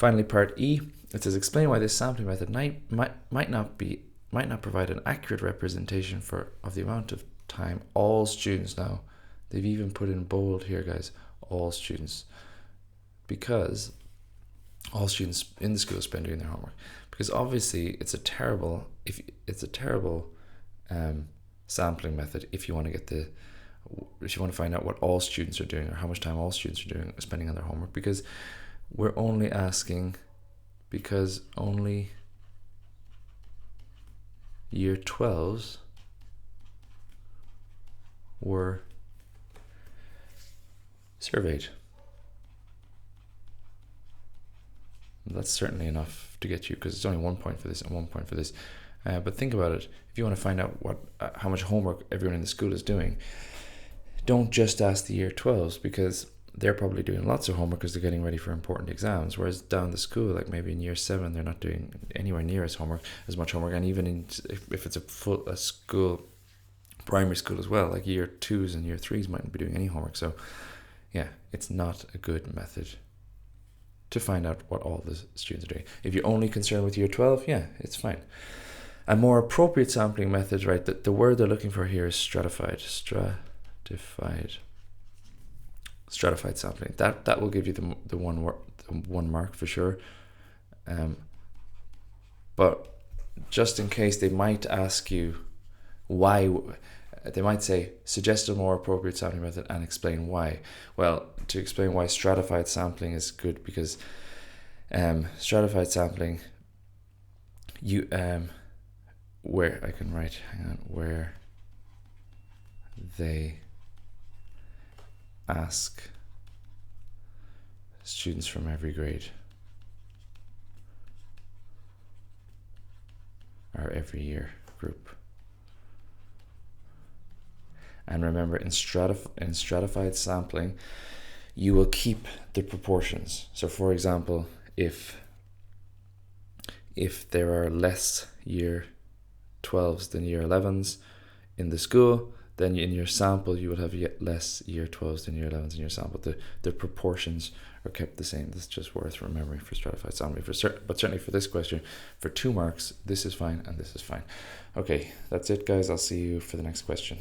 Finally, part E, it says explain why this sampling method might not provide an accurate representation of the amount of time all students. Now, they've even put in bold here, guys, all students, because all students in the school spend doing their homework. Because obviously, it's a terrible sampling method if you want to find out what all students are doing or how much time all students are spending on their homework, because we're only asking because only year 12s were surveyed. That's certainly enough to get you, because it's only 1 point for this and 1 point for this. But think about it. If you want to find out how much homework everyone in the school is doing, don't just ask the year 12s, because they're probably doing lots of homework because they're getting ready for important exams. Whereas down the school, like maybe in year 7, they're not doing anywhere near as much homework. And even if it's a school, primary school as well, like year 2s and year 3s mightn't be doing any homework. So yeah, it's not a good method to find out what all the students are doing. If you're only concerned with year 12, yeah, it's fine. A more appropriate sampling method, right, the word they're looking for here is stratified sampling. That will give you the one mark for sure. But just in case, they might ask you why. They might say suggest a more appropriate sampling method and explain why. Well, to explain why stratified sampling is good, because stratified sampling, where I can write, where they ask students from every grade or every year group. And remember, in stratified sampling, you will keep the proportions. So for example, if there are less year 12s than year 11s in the school, then in your sample you will have yet less year 12s than year 11s in your sample. The proportions are kept the same. This is just worth remembering for stratified sampling. But certainly for this question, for 2 marks, this is fine and this is fine. Okay, that's it, guys. I'll see you for the next question.